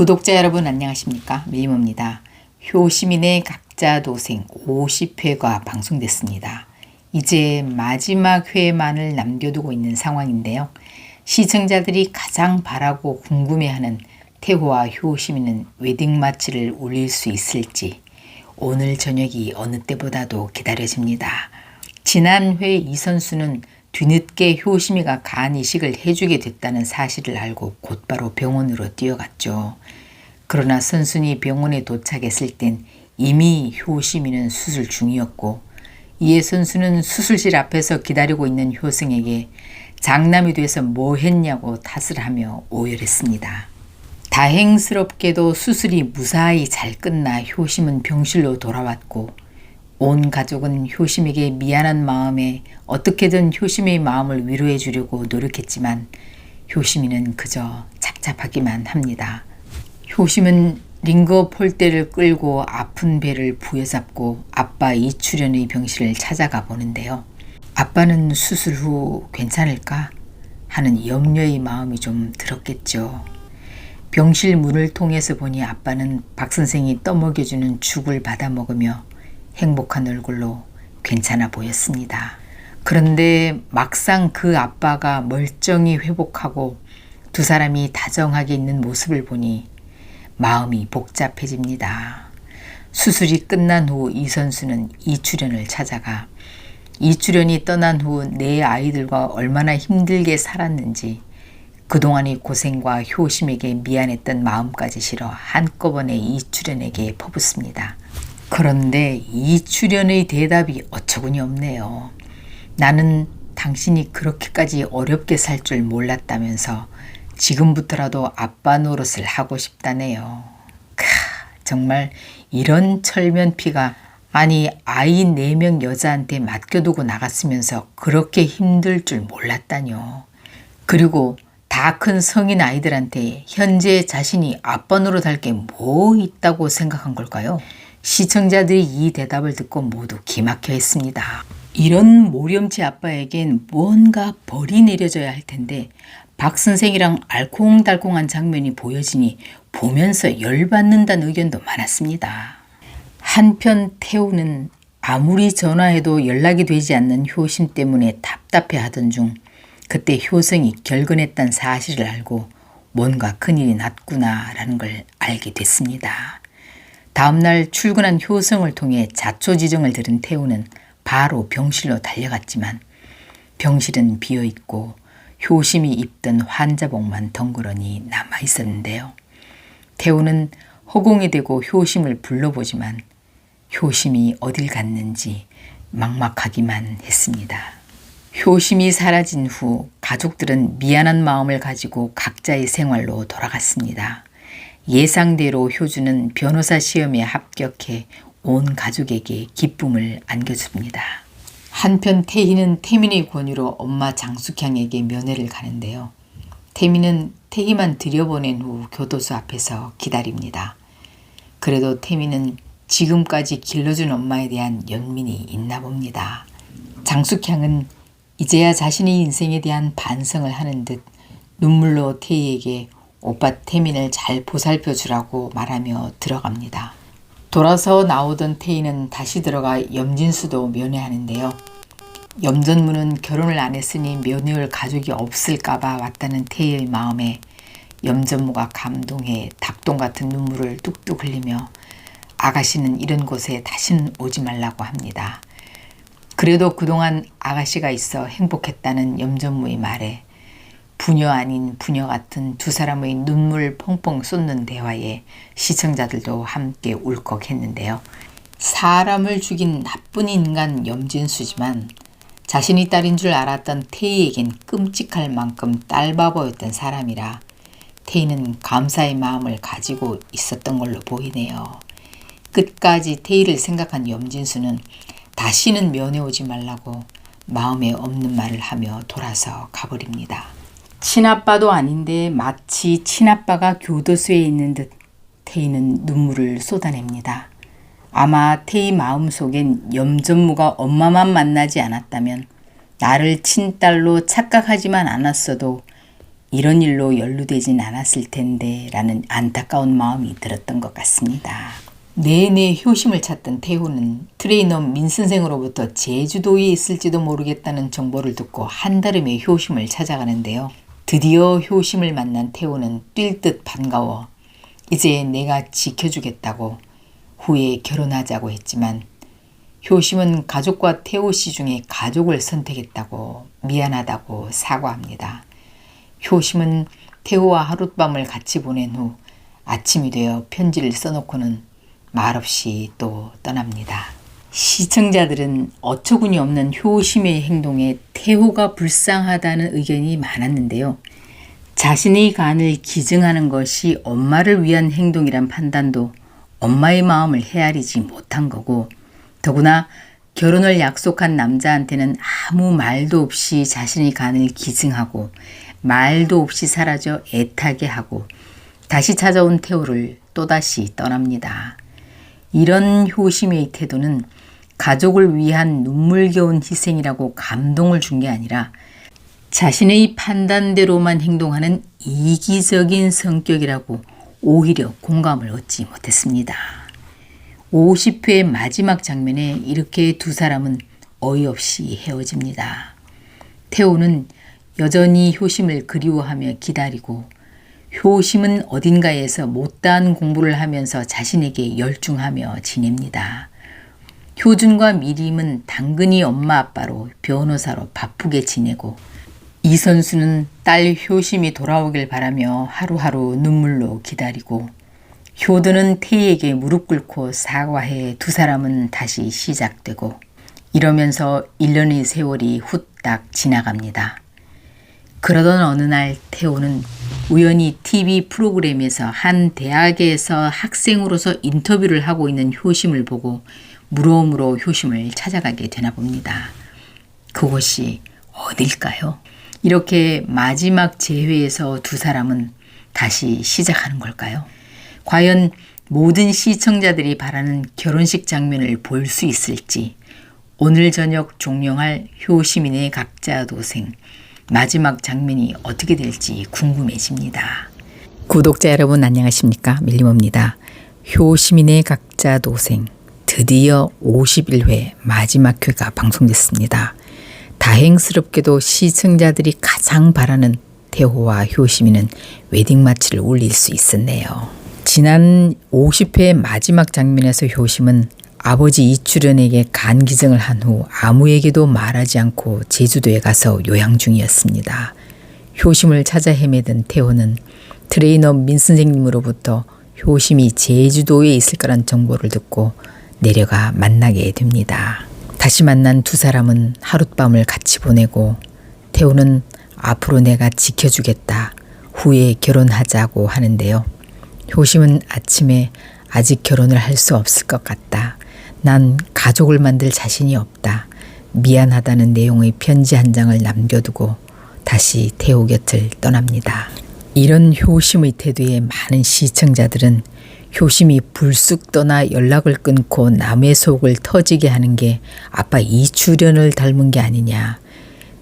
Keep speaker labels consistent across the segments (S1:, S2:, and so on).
S1: 구독자 여러분 안녕하십니까? 밀림입니다. 효시민의 각자 도생 50회가 방송됐습니다. 이제 마지막 회만을 남겨두고 있는 상황인데요. 시청자들이 가장 바라고 궁금해하는 태호와 효시민은 웨딩마치를 올릴 수 있을지 오늘 저녁이 어느 때보다도 기다려집니다. 지난 회 이 선수는 뒤늦게 효시미가 간 이식을 해주게 됐다는 사실을 알고 곧바로 병원으로 뛰어갔죠. 그러나 선순이 병원에 도착했을 땐 이미 효시미는 수술 중이었고 이에 선수는 수술실 앞에서 기다리고 있는 효승에게 장남이 돼서 뭐 했냐고 탓을 하며 오열했습니다. 다행스럽게도 수술이 무사히 잘 끝나 효심은 병실로 돌아왔고 온 가족은 효심에게 미안한 마음에 어떻게든 효심의 마음을 위로해 주려고 노력했지만 효심이는 그저 착잡하기만 합니다. 효심은 링거 폴대를 끌고 아픈 배를 부여잡고 아빠 이출연의 병실을 찾아가 보는데요. 아빠는 수술 후 괜찮을까 하는 염려의 마음이 좀 들었겠죠. 병실 문을 통해서 보니 아빠는 박 선생이 떠먹여주는 죽을 받아 먹으며 행복한 얼굴로 괜찮아 보였습니다. 그런데 막상 그 아빠가 멀쩡히 회복하고 두 사람이 다정하게 있는 모습을 보니 마음이 복잡해집니다. 수술이 끝난 후 이 선수는 이출연을 찾아가 이출연이 떠난 후 내 아이들과 얼마나 힘들게 살았는지 그동안의 고생과 효심에게 미안했던 마음까지 실어 한꺼번에 이출연에게 퍼붓습니다. 그런데 이출연의 대답이 어처구니 없네요. 나는 당신이 그렇게까지 어렵게 살 줄 몰랐다면서 지금부터라도 아빠 노릇을 하고 싶다네요. 정말 이런 철면피가 아니 아이 4명 여자한테 맡겨두고 나갔으면서 그렇게 힘들 줄 몰랐다뇨. 그리고 다 큰 성인 아이들한테 현재 자신이 아빠 노릇할 게 뭐 있다고 생각한 걸까요? 시청자들이 이 대답을 듣고 모두 기막혀 했습니다. 이런 모렴치 아빠에겐 뭔가 벌이 내려져야 할 텐데 박 선생이랑 알콩달콩한 장면이 보여지니 보면서 열받는다는 의견도 많았습니다. 한편 태우는 아무리 전화해도 연락이 되지 않는 효심 때문에 답답해하던 중 그때 효성이 결근했다는 사실을 알고 뭔가 큰일이 났구나라는 걸 알게 됐습니다. 다음날 출근한 효성을 통해 자초지종을 들은 태우는 바로 병실로 달려갔지만 병실은 비어있고 효심이 입던 환자복만 덩그러니 남아있었는데요. 태우는 허공에 대고 효심을 불러보지만 효심이 어딜 갔는지 막막하기만 했습니다. 효심이 사라진 후 가족들은 미안한 마음을 가지고 각자의 생활로 돌아갔습니다. 예상대로 효주는 변호사 시험에 합격해 온 가족에게 기쁨을 안겨줍니다. 한편 태희는 태민의 권유로 엄마 장숙향에게 면회를 가는데요. 태민은 태희만 들여보낸 후 교도소 앞에서 기다립니다. 그래도 태민은 지금까지 길러준 엄마에 대한 연민이 있나 봅니다. 장숙향은 이제야 자신의 인생에 대한 반성을 하는 듯 눈물로 태희에게 오빠 태민을 잘 보살펴 주라고 말하며 들어갑니다. 돌아서 나오던 태희는 다시 들어가 염진수도 면회하는데요. 염전무는 결혼을 안 했으니 면회할 가족이 없을까봐 왔다는 태희의 마음에 염전무가 감동해 닭똥 같은 눈물을 뚝뚝 흘리며 아가씨는 이런 곳에 다시는 오지 말라고 합니다. 그래도 그동안 아가씨가 있어 행복했다는 염전무의 말에 부녀 아닌 부녀 같은 두 사람의 눈물 펑펑 쏟는 대화에 시청자들도 함께 울컥했는데요. 사람을 죽인 나쁜 인간 염진수지만 자신이 딸인 줄 알았던 태희에겐 끔찍할 만큼 딸바보였던 사람이라 태희는 감사의 마음을 가지고 있었던 걸로 보이네요. 끝까지 태희를 생각한 염진수는 다시는 면회 오지 말라고 마음에 없는 말을 하며 돌아서 가버립니다. 친아빠도 아닌데 마치 친아빠가 교도소에 있는 듯 태희는 눈물을 쏟아냅니다. 아마 태희 마음속엔 염전무가 엄마만 만나지 않았다면 나를 친딸로 착각하지만 않았어도 이런 일로 연루되진 않았을 텐데 라는 안타까운 마음이 들었던 것 같습니다. 내내 효심을 찾던 태호는 트레이너 민 선생으로부터 제주도에 있을지도 모르겠다는 정보를 듣고 한달음에 효심을 찾아가는데요. 드디어 효심을 만난 태호는 뛸 듯 반가워 이제 내가 지켜주겠다고 후에 결혼하자고 했지만 효심은 가족과 태호 씨 중에 가족을 선택했다고 미안하다고 사과합니다. 효심은 태호와 하룻밤을 같이 보낸 후 아침이 되어 편지를 써놓고는 말없이 또 떠납니다. 시청자들은 어처구니 없는 효심의 행동에 태호가 불쌍하다는 의견이 많았는데요. 자신의 간을 기증하는 것이 엄마를 위한 행동이란 판단도 엄마의 마음을 헤아리지 못한 거고 더구나 결혼을 약속한 남자한테는 아무 말도 없이 자신의 간을 기증하고 말도 없이 사라져 애타게 하고 다시 찾아온 태호를 또다시 떠납니다. 이런 효심의 태도는 가족을 위한 눈물겨운 희생이라고 감동을 준 게 아니라 자신의 판단대로만 행동하는 이기적인 성격이라고 오히려 공감을 얻지 못했습니다. 50회 마지막 장면에 이렇게 두 사람은 어이없이 헤어집니다. 태호는 여전히 효심을 그리워하며 기다리고 효심은 어딘가에서 못다한 공부를 하면서 자신에게 열중하며 지냅니다. 효준과 미림은 당근이 엄마 아빠로 변호사로 바쁘게 지내고 이선수는 딸 효심이 돌아오길 바라며 하루하루 눈물로 기다리고 효도는 태희에게 무릎 꿇고 사과해 두 사람은 다시 시작되고 이러면서 1년의 세월이 후딱 지나갑니다. 그러던 어느 날 태호는 우연히 TV 프로그램에서 한 대학에서 학생으로서 인터뷰를 하고 있는 효심을 보고 물어물어 효심을 찾아가게 되나 봅니다. 그곳이 어딜까요? 이렇게 마지막 재회에서 두 사람은 다시 시작하는 걸까요? 과연 모든 시청자들이 바라는 결혼식 장면을 볼 수 있을지 오늘 저녁 종영할 효시민의 각자 도생 마지막 장면이 어떻게 될지 궁금해집니다. 구독자 여러분 안녕하십니까? 밀림입니다. 효시민의 각자 도생 드디어 51회 마지막 회가 방송됐습니다. 다행스럽게도 시청자들이 가장 바라는 태호와 효시민은 웨딩 마치를 올릴 수 있었네요. 지난 50회 마지막 장면에서 효심은 아버지 이출연에게 간 기증을 한 후 아무에게도 말하지 않고 제주도에 가서 요양 중이었습니다. 효심을 찾아 헤매던 태호는 트레이너 민 선생님으로부터 효심이 제주도에 있을 거란 정보를 듣고 내려가 만나게 됩니다. 다시 만난 두 사람은 하룻밤을 같이 보내고 태호는 앞으로 내가 지켜주겠다. 후에 결혼하자고 하는데요. 효심은 아침에 아직 결혼을 할 수 없을 것 같다. 난 가족을 만들 자신이 없다. 미안하다는 내용의 편지 한 장을 남겨두고 다시 태호 곁을 떠납니다. 이런 효심의 태도에 많은 시청자들은 효심이 불쑥 떠나 연락을 끊고 남의 속을 터지게 하는 게 아빠 이출연을 닮은 게 아니냐.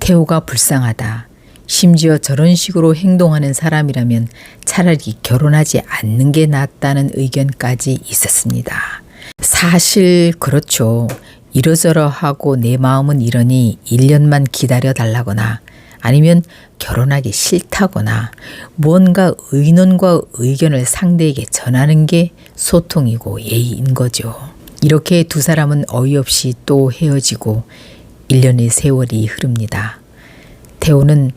S1: 태호가 불쌍하다. 심지어 저런 식으로 행동하는 사람이라면 차라리 결혼하지 않는 게 낫다는 의견까지 있었습니다. 사실 그렇죠. 이러저러하고 내 마음은 이러니 1년만 기다려달라거나 아니면 결혼하기 싫다거나 뭔가 의논과 의견을 상대에게 전하는 게 소통이고 예의인 거죠. 이렇게 두 사람은 어이없이 또 헤어지고 1년의 세월이 흐릅니다. 태호는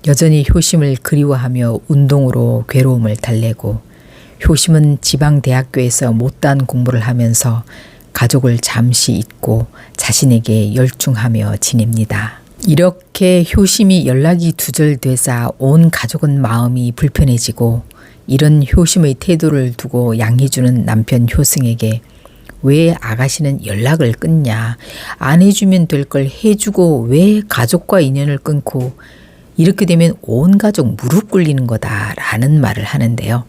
S1: 여전히 효심을 그리워하며 운동으로 괴로움을 달래고 효심은 지방대학교에서 못다한 공부를 하면서 가족을 잠시 잊고 자신에게 열중하며 지냅니다. 이렇게 효심이 연락이 두절되자 온 가족은 마음이 불편해지고 이런 효심의 태도를 두고 양해주는 남편 효승에게 왜 아가씨는 연락을 끊냐, 안 해주면 될 걸 해주고 왜 가족과 인연을 끊고 이렇게 되면 온 가족 무릎 꿇리는 거다라는 말을 하는데요.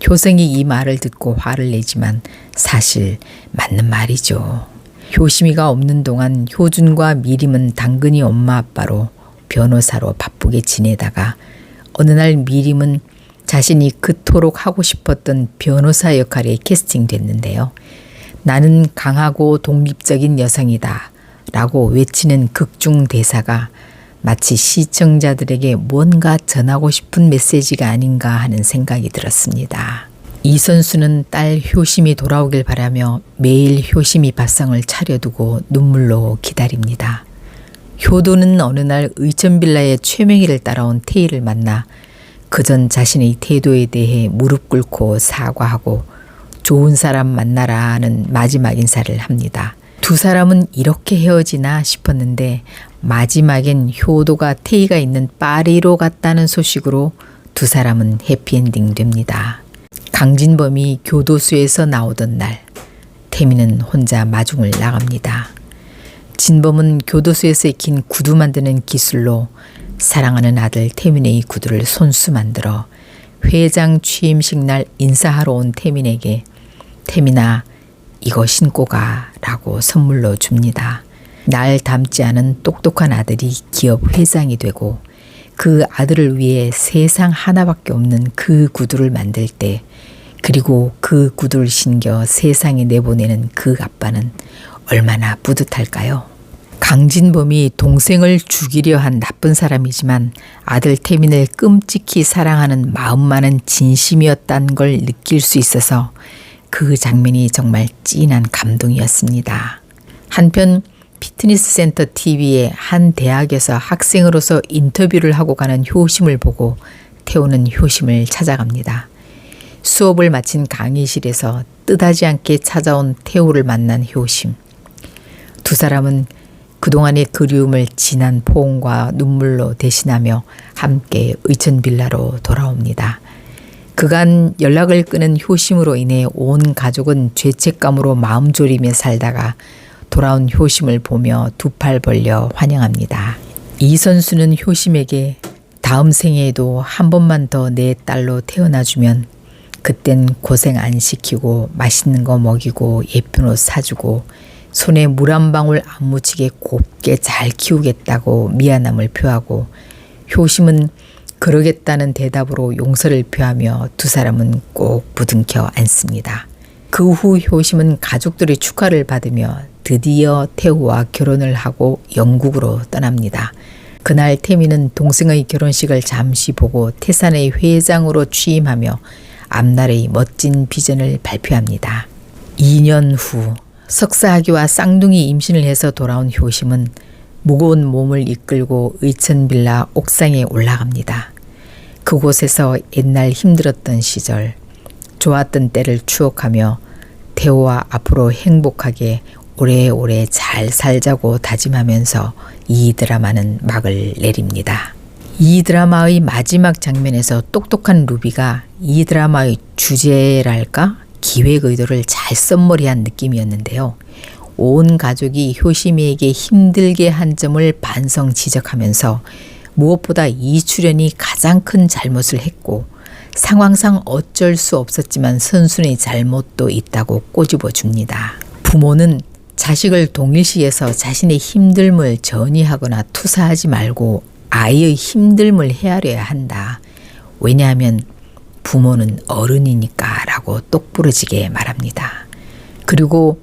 S1: 효승이 이 말을 듣고 화를 내지만 사실 맞는 말이죠. 효심이가 없는 동안 효준과 미림은 당근이 엄마 아빠로 변호사로 바쁘게 지내다가 어느 날 미림은 자신이 그토록 하고 싶었던 변호사 역할에 캐스팅됐는데요. 나는 강하고 독립적인 여성이다 라고 외치는 극중 대사가 마치 시청자들에게 뭔가 전하고 싶은 메시지가 아닌가 하는 생각이 들었습니다. 이 선수는 딸 효심이 돌아오길 바라며 매일 효심이 밥상을 차려두고 눈물로 기다립니다. 효도는 어느 날 의천빌라의 최명희를 따라온 태희를 만나 그전 자신의 태도에 대해 무릎 꿇고 사과하고 좋은 사람 만나라는 마지막 인사를 합니다. 두 사람은 이렇게 헤어지나 싶었는데 마지막엔 효도가 태희가 있는 파리로 갔다는 소식으로 두 사람은 해피엔딩 됩니다. 강진범이 교도소에서 나오던 날 태미는 혼자 마중을 나갑니다. 진범은 교도소에서 익힌 구두 만드는 기술로 사랑하는 아들 태민의 구두를 손수 만들어 회장 취임식 날 인사하러 온 태민에게 태민아 이거 신고 가 라고 선물로 줍니다. 날 닮지 않은 똑똑한 아들이 기업 회장이 되고 그 아들을 위해 세상 하나밖에 없는 그 구두를 만들 때 그리고 그 구두를 신겨 세상에 내보내는 그 아빠는 얼마나 뿌듯할까요? 강진범이 동생을 죽이려 한 나쁜 사람이지만 아들 태민을 끔찍히 사랑하는 마음만은 진심이었다는 걸 느낄 수 있어서 그 장면이 정말 찐한 감동이었습니다. 한편 피트니스 센터 TV의 한 대학에서 학생으로서 인터뷰를 하고 가는 효심을 보고 태호는 효심을 찾아갑니다. 수업을 마친 강의실에서 뜻하지 않게 찾아온 태호를 만난 효심. 두 사람은 그동안의 그리움을 진한 포옹과 눈물로 대신하며 함께 의천빌라로 돌아옵니다. 그간 연락을 끊은 효심으로 인해 온 가족은 죄책감으로 마음 졸이며 살다가 돌아온 효심을 보며 두 팔 벌려 환영합니다. 이 선수는 효심에게 다음 생에에도 한 번만 더 내 딸로 태어나주면 그땐 고생 안 시키고 맛있는 거 먹이고 예쁜 옷 사주고 손에 물 한 방울 안 묻히게 곱게 잘 키우겠다고 미안함을 표하고 효심은 그러겠다는 대답으로 용서를 표하며 두 사람은 꼭 부둥켜 안습니다. 그 후 효심은 가족들의 축하를 받으며 드디어 태호와 결혼을 하고 영국으로 떠납니다. 그날 태미는 동생의 결혼식을 잠시 보고 태산의 회장으로 취임하며 앞날의 멋진 비전을 발표합니다. 2년 후 석사학위와 쌍둥이 임신을 해서 돌아온 효심은 무거운 몸을 이끌고 의천빌라 옥상에 올라갑니다. 그곳에서 옛날 힘들었던 시절, 좋았던 때를 추억하며 태호와 앞으로 행복하게 오래오래 잘 살자고 다짐하면서 이 드라마는 막을 내립니다. 이 드라마의 마지막 장면에서 똑똑한 루비가 이 드라마의 주제랄까? 기획 의도를 잘 썸머리한 느낌이었는데요. 온 가족이 효심이에게 힘들게 한 점을 반성 지적하면서 무엇보다 이 출연이 가장 큰 잘못을 했고 상황상 어쩔 수 없었지만 선순의 잘못도 있다고 꼬집어 줍니다. 부모는 자식을 동일시해서 자신의 힘듦을 전이하거나 투사하지 말고 아이의 힘듦을 헤아려야 한다. 왜냐하면 부모는 어른이니까 라고 똑부러지게 말합니다. 그리고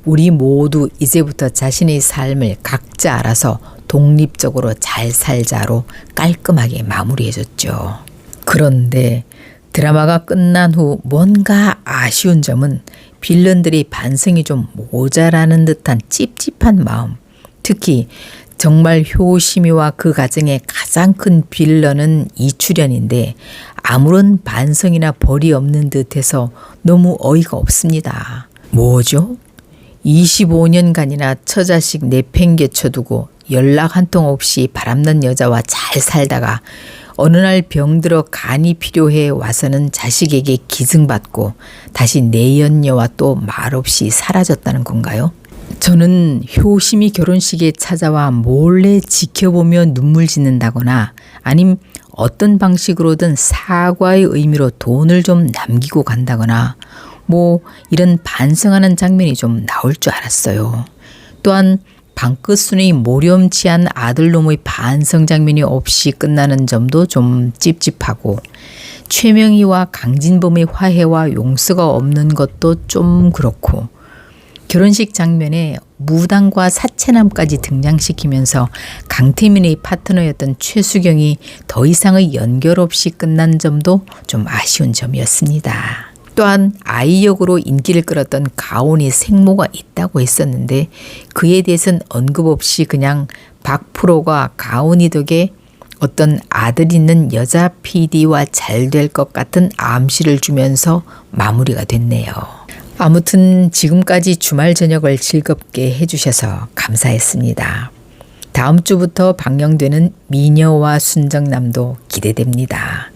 S1: 우리 모두 이제부터 자신의 삶을 각자 알아서 독립적으로 잘 살자로 깔끔하게 마무리해줬죠. 그런데 드라마가 끝난 후 뭔가 아쉬운 점은 빌런들이 반성이 좀 모자라는 듯한 찝찝한 마음. 특히 정말 효심이와 그 가정의 가장 큰 빌런은 이출연인데 아무런 반성이나 벌이 없는 듯해서 너무 어이가 없습니다. 뭐죠? 25년간이나 처자식 내팽개쳐두고 연락 한 통 없이 바람난 여자와 잘 살다가 어느 날 병들어 간이 필요해 와서는 자식에게 기증받고 다시 내연녀와 또 말없이 사라졌다는 건가요? 저는 효심이 결혼식에 찾아와 몰래 지켜보며 눈물 짓는다거나 아님 어떤 방식으로든 사과의 의미로 돈을 좀 남기고 간다거나 뭐 이런 반성하는 장면이 좀 나올 줄 알았어요. 또한 방끝순의 모렴치한 아들놈의 반성 장면이 없이 끝나는 점도 좀 찝찝하고 최명희와 강진범의 화해와 용서가 없는 것도 좀 그렇고 결혼식 장면에 무당과 사채남까지 등장시키면서 강태민의 파트너였던 최수경이 더 이상의 연결 없이 끝난 점도 좀 아쉬운 점이었습니다. 또한 아이 역으로 인기를 끌었던 가온이 생모가 있다고 했었는데 그에 대해서는 언급 없이 그냥 박프로가 가온이 덕에 어떤 아들 있는 여자 PD와 잘 될 것 같은 암시를 주면서 마무리가 됐네요. 아무튼 지금까지 주말 저녁을 즐겁게 해주셔서 감사했습니다. 다음 주부터 방영되는 미녀와 순정남도 기대됩니다.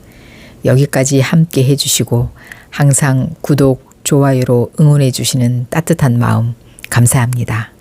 S1: 여기까지 함께 해주시고 항상 구독, 좋아요로 응원해 주시는 따뜻한 마음 감사합니다.